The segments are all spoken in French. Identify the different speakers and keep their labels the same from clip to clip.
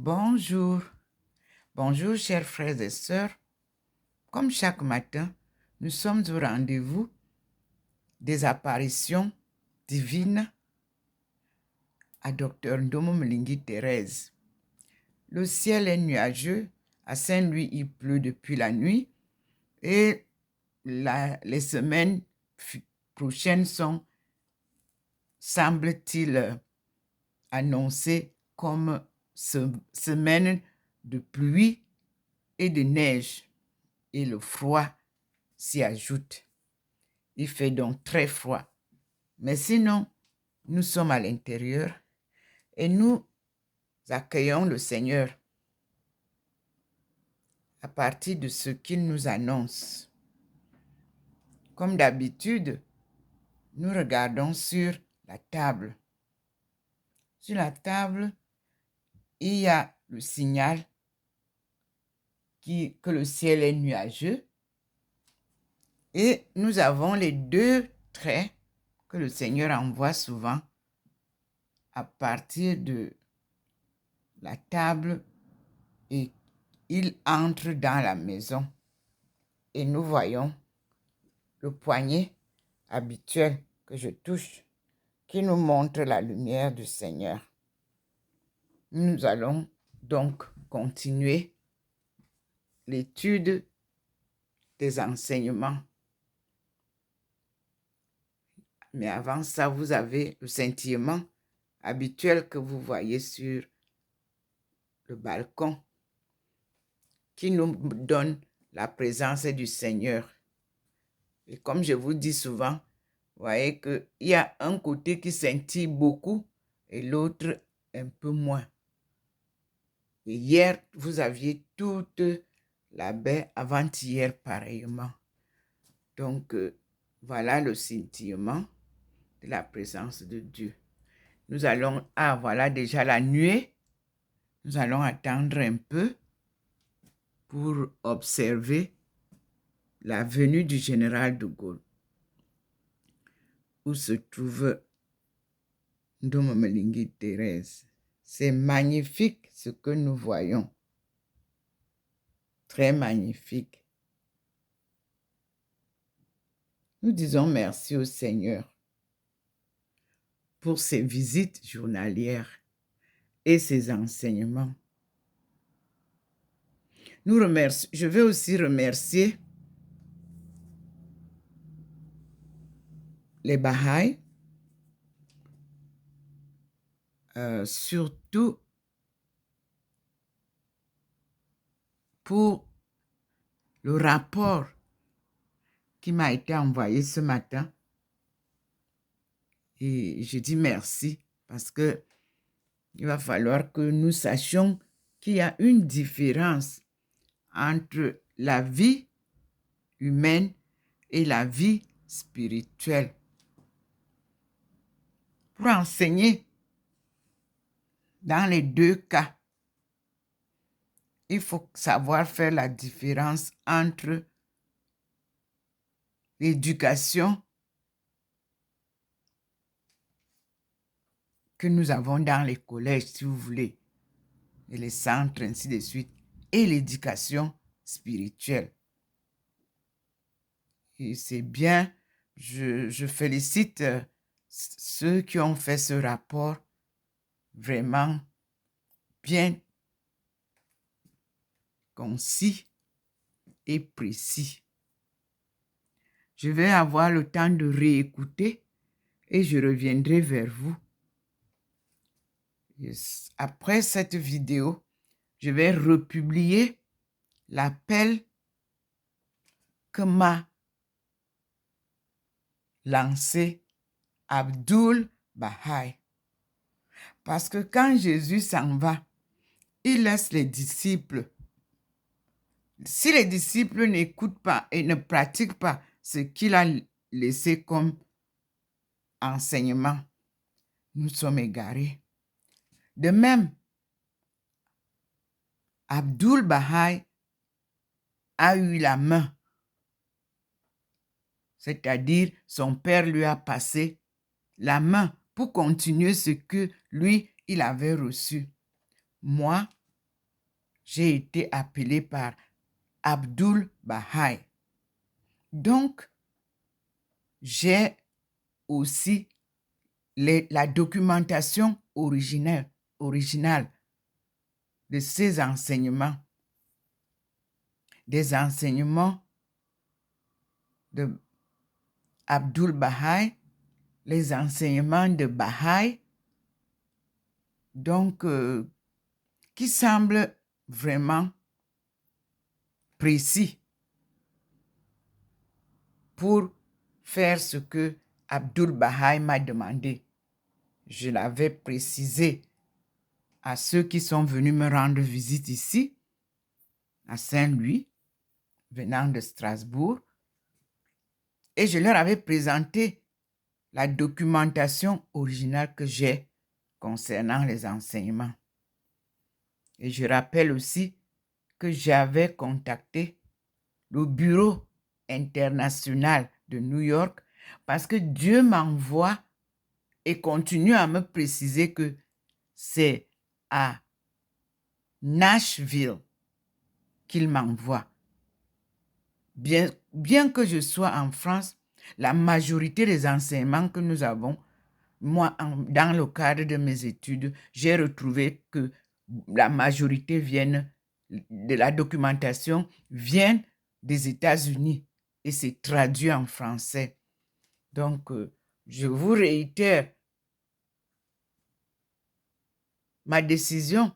Speaker 1: Bonjour, bonjour chers frères et sœurs. Comme chaque matin, nous sommes au rendez-vous des apparitions divines à Dr Ndomo Mlingui Thérèse. Le ciel est nuageux, à Saint-Louis il pleut depuis la nuit et les semaines prochaines sont, semble-t-il, annoncées comme semaines de pluie et de neige. Et le froid s'y ajoute. Il fait donc très froid. Mais sinon, nous sommes à l'intérieur et nous accueillons le Seigneur à partir de ce qu'il nous annonce. Comme d'habitude, nous regardons sur la table. Sur la table, il y a le signal que le ciel est nuageux et nous avons les deux traits que le Seigneur envoie souvent à partir de la table et il entre dans la maison et nous voyons le poignet habituel que je touche qui nous montre la lumière du Seigneur. Nous allons donc continuer l'étude des enseignements. Mais avant ça, vous avez le scintillement habituel que vous voyez sur le balcon qui nous donne la présence du Seigneur. Et comme je vous dis souvent, vous voyez qu'il y a un côté qui scintille beaucoup et l'autre un peu moins. Et hier, vous aviez toute la baie, avant-hier pareillement. Donc, voilà le scintillement de la présence de Dieu. Nous allons, voilà déjà la nuée. Nous allons attendre un peu pour observer la venue du général de Gaulle, où se trouve Ndomo Mlingui Thérèse. C'est magnifique ce que nous voyons. Très magnifique. Nous disons merci au Seigneur pour ses visites journalières et ses enseignements. Je vais aussi remercier les Baha'i, surtout pour le rapport qui m'a été envoyé ce matin. Et je dis merci parce que il va falloir que nous sachions qu'il y a une différence entre la vie humaine et la vie spirituelle. Pour enseigner dans les deux cas, il faut savoir faire la différence entre l'éducation que nous avons dans les collèges, si vous voulez, et les centres, ainsi de suite, et l'éducation spirituelle. Et c'est bien, je félicite ceux qui ont fait ce rapport vraiment bien concis et précis. Je vais avoir le temps de réécouter et je reviendrai vers vous. Après cette vidéo, je vais republier l'appel que m'a lancé Abdul Baha'i. Parce que quand Jésus s'en va, il laisse les disciples. Si les disciples n'écoutent pas et ne pratiquent pas ce qu'il a laissé comme enseignement, nous sommes égarés. De même, Abdul Baha'i a eu la main, c'est-à-dire son père lui a passé la main pour continuer ce que lui, il avait reçu. Moi, j'ai été appelé par Abdul Baha'i. Donc, j'ai aussi la documentation originale de ces enseignements, des enseignements de Abdul Baha'i, les enseignements de Baha'i, donc qui semblent vraiment précis pour faire ce que Abdul Baha'i m'a demandé. Je l'avais précisé à ceux qui sont venus me rendre visite ici, à Saint-Louis, venant de Strasbourg, et je leur avais présenté la documentation originale que j'ai concernant les enseignements. Et je rappelle aussi que j'avais contacté le Bureau international de New York parce que Dieu m'envoie et continue à me préciser que c'est à Nashville qu'il m'envoie. Bien que je sois en France, la majorité des enseignements que nous avons, moi, dans le cadre de mes études, j'ai retrouvé que la majorité de la documentation vient des États-Unis et c'est traduit en français. Donc, je vous réitère ma décision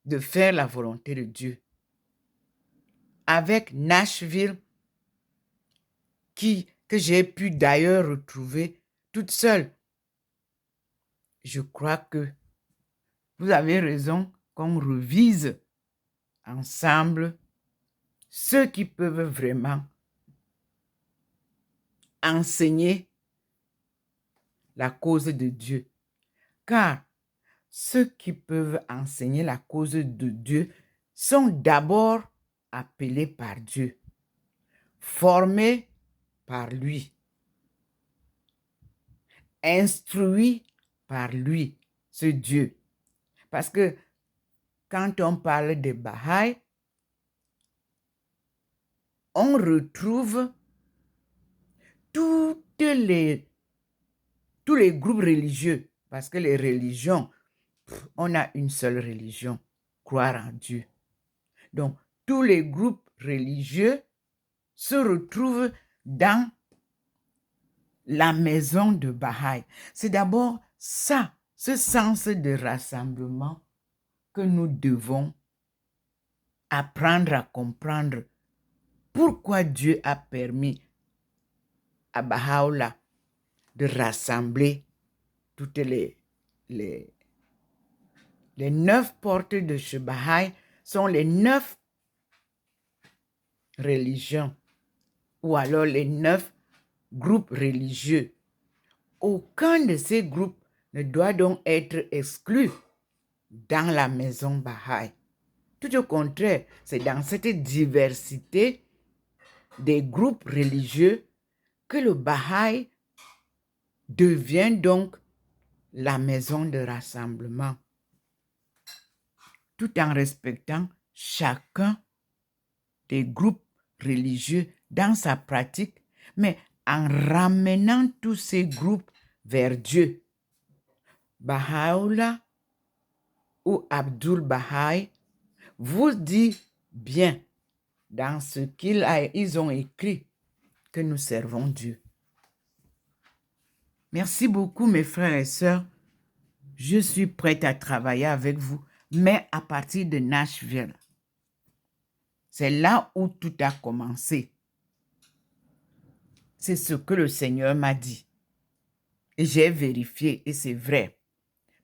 Speaker 1: de faire la volonté de Dieu. Avec Nashville, que j'ai pu d'ailleurs retrouver toute seule. Je crois que vous avez raison qu'on revise ensemble ceux qui peuvent vraiment enseigner la cause de Dieu. Car ceux qui peuvent enseigner la cause de Dieu sont d'abord appelés par Dieu, formés par lui, instruits par lui, ce Dieu. Parce que quand on parle de Baha'i, on retrouve tous les groupes religieux, parce que les religions, on a une seule religion, croire en Dieu. Donc, tous les groupes religieux se retrouvent dans la maison de Baha'i. C'est d'abord ça, ce sens de rassemblement que nous devons apprendre à comprendre. Pourquoi Dieu a permis à Baha'u'llah de rassembler toutes les 9 portes de chez Baha'i sont les 9 religions ou alors les 9 groupes religieux. Aucun de ces groupes ne doit donc être exclu dans la maison Baha'i. Tout au contraire, c'est dans cette diversité des groupes religieux que le Baha'i devient donc la maison de rassemblement, tout en respectant chacun des groupes religieux dans sa pratique, mais en ramenant tous ces groupes vers Dieu. Baha'u'llah ou Abdul Baha'i vous dit bien dans ce qu'ils ont écrit que nous servons Dieu. Merci beaucoup mes frères et sœurs. Je suis prête à travailler avec vous, mais à partir de Nashville. C'est là où tout a commencé. C'est ce que le Seigneur m'a dit. Et j'ai vérifié et c'est vrai.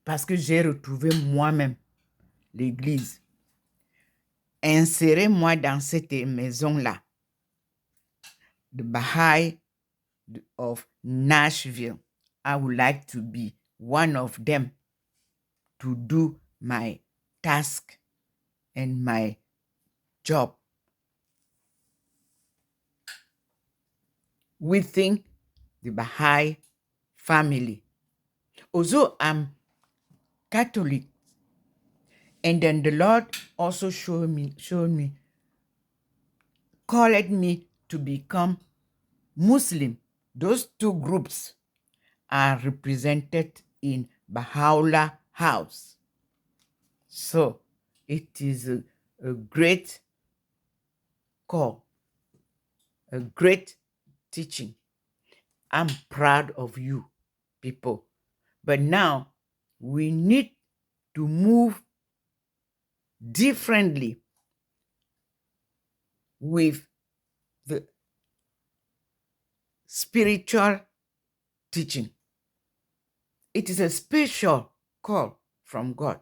Speaker 1: Parce que j'ai retrouvé moi-même l'église. Insérez-moi dans cette maison-là. The Baha'i of Nashville. I would like to be one of them to do my task and my job within the Baha'i family. Although I'm Catholic And then the Lord also showed me, called me to become Muslim. Those two groups are represented in Baha'u'llah House. So it is a great call, a great teaching. I'm proud of you, people. But now we need to move differently with the spiritual teaching. It is a special call from God.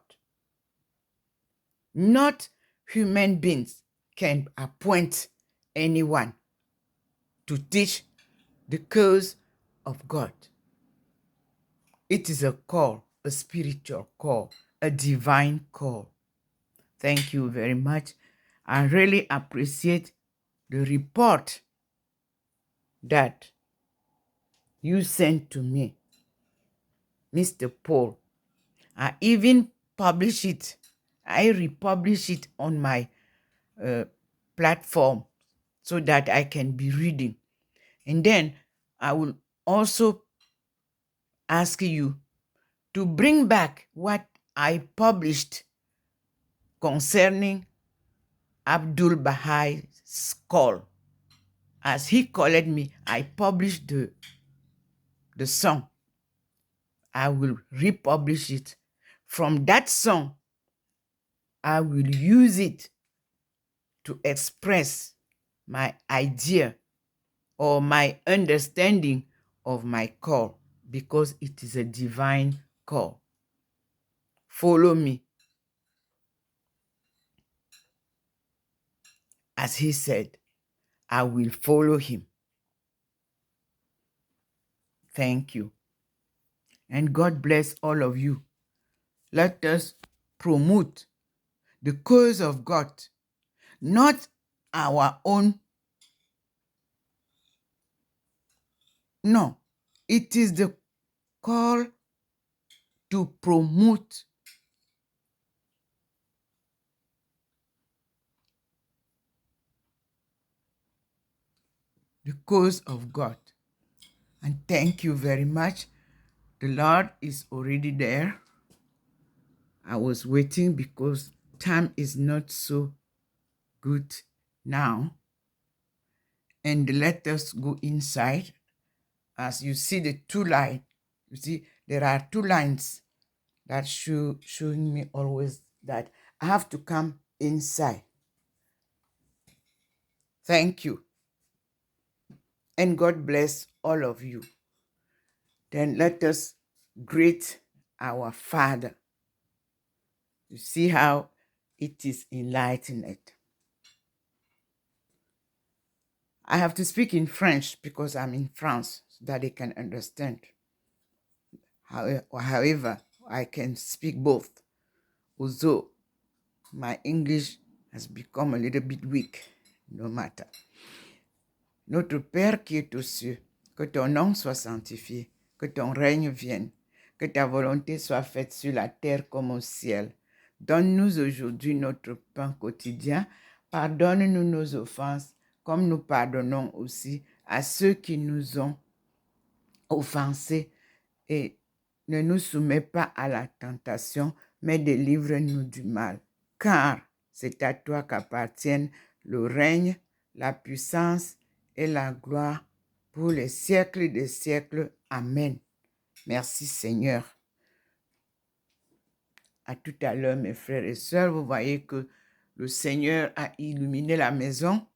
Speaker 1: Not human beings can appoint anyone to teach the cause of God. It is a call, a spiritual call, a divine call. Thank you very much. I really appreciate the report that you sent to me, Mr. Paul. I even publish it. I republish it on my platform so that I can be reading. And then I will also ask you to bring back what I published concerning Abdul Bahai's call. As he called me, I published the song. I will republish it. From that song, I will use it to express my idea or my understanding of my call, because it is a divine call. Follow me. As he said, I will follow him. Thank you. And God bless all of you. Let us promote the cause of God, not our own. No, it is the call to promote the cause of God. And thank you very much. The Lord is already there. I was waiting because time is not so good now. And let us go inside. As you see the two lines, you see there are two lines that showing me always that I have to come inside. Thank you. And God bless all of you. Then let us greet our Father. You see how it is enlightened. I have to speak in French because I'm in France so that they can understand. However, I can speak both, although my English has become a little bit weak, no matter. Notre Père qui est aux cieux, que ton nom soit sanctifié, que ton règne vienne, que ta volonté soit faite sur la terre comme au ciel. Donne-nous aujourd'hui notre pain quotidien. Pardonne-nous nos offenses, comme nous pardonnons aussi à ceux qui nous ont offensés. Et ne nous soumets pas à la tentation, mais délivre-nous du mal. Car c'est à toi qu'appartiennent le règne, la puissance et la gloire pour les siècles des siècles. Amen. Merci Seigneur. À tout à l'heure, mes frères et sœurs, vous voyez que le Seigneur a illuminé la maison.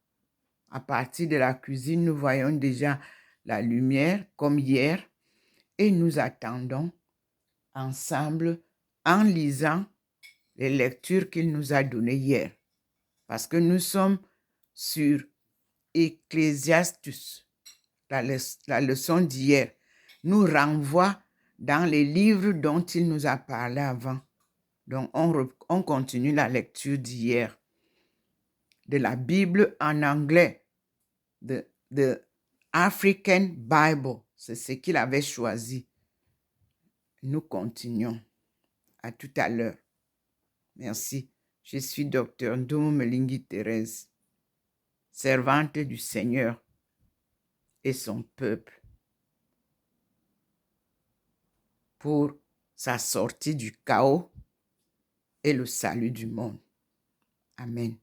Speaker 1: À partir de la cuisine, nous voyons déjà la lumière comme hier et nous attendons ensemble en lisant les lectures qu'il nous a données hier. Parce que nous sommes sur Ecclésiastes. La leçon d'hier nous renvoie dans les livres dont il nous a parlé avant. Donc, on continue la lecture d'hier de la Bible en anglais, the African Bible. C'est ce qu'il avait choisi. Nous continuons. À tout à l'heure. Merci. Je suis docteur Ndomo Melingi Thérèse, servante du Seigneur et son peuple, pour sa sortie du chaos et le salut du monde. Amen.